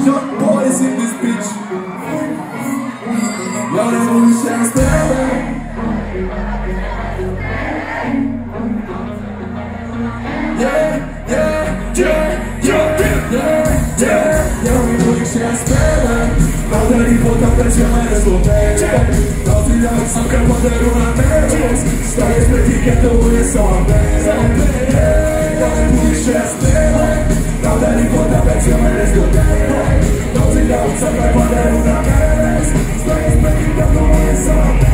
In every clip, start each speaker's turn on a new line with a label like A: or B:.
A: Young boys in this bitch. Y'all know the chance there. Padarí potem będziemy rozmawiać. Rozwijamy samkę moderu na mecz. Stajesz metrikiem, to jest sobie. Ale mówisz, że spyłem. Padarí potem będziemy rozmawiać. Rozwijamy samkę moderu na mecz. Stajesz metrikiem, to jest sobie.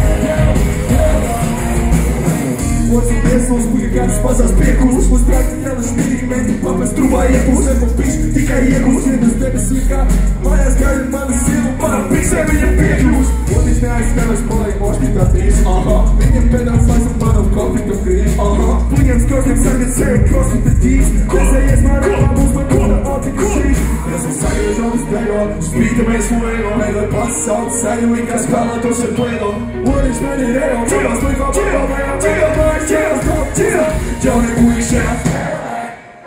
A: Młodzi piesą, spójrz, spaza z pieków. Spójrz, na nasz milimetr. Papę struba jebu, żeby pić. Tika jebu, jeden z tego słyka. Moja zgadzę, mamy siłę. Piszemy nie piekłus. Młody śmiałeś z kamerz polej, ośmiu na tyś. Płyniemy pedał z fajsą paną, kopić do gry. Płyniemy z krokiem, sobie sery, crossfit the deep. Kose jest marek, babus, bakona, otyk i shit. Jestem sami żoby z tego, szpity bez fuego. Mego pasa, obsadził i kaskala, to się płyną. Młody śmiany rejon, trzeba stójka, Johnny mój szef.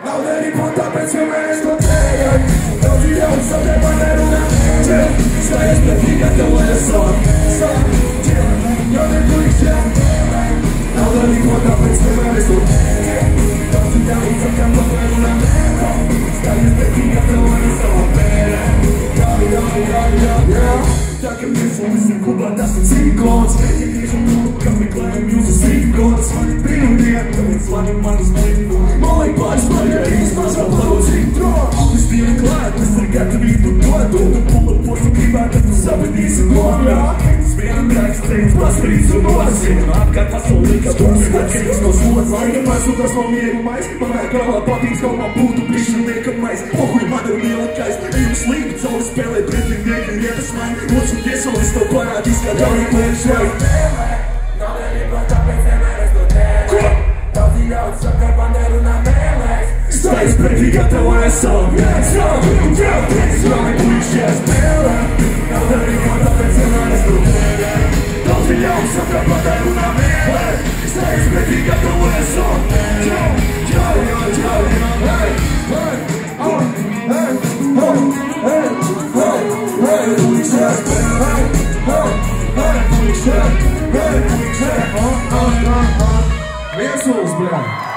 A: Laudery ponta, będziemy rozmawiać. Rozwijał sobie baneru na mecie. Stajesz prefika, to jest son. Johnny mój szef. Laudery ponta, będziemy rozmawiać. Rozwijał sobie baneru na mecie. Stajesz prefika, to jest son. Takie myślą, myślę, Kuba, das sind Sequence. Nie wierzą, kamy klejem, już z Sequence. Pilnuję, jak to jest ładny, man z moim. Małej patrz, moja jest nasza parodzi. Już piję klad, Mr. Gato mi podkładu. Polo poszło klimat, to sobie nie się głowia. Zmieniam backstage, pastor i sytuację. Apka, fasolika, konsekwencje, już no słowa. Zajdę pasu, to są miego majs. Pana kola, papić, koła, putu, piszę, neka majs. Pochuj, mader, miela, kajs. I już link, co spele, brytny, neka, nie to szmaj. Łączą piesą, jest to paradiska, dali pleć, right? Laudery ponta, będziemy rozmawiać. Rozwijał sobie baneru na mecz. Stajesz prefika, to jest sobie. Znamy pójście z mylem. Laudery ponta, będziemy rozmawiać. Rozwijał sobie baneru na mecz. Stajesz prefika, to jest sobie. Miesiąc, bra.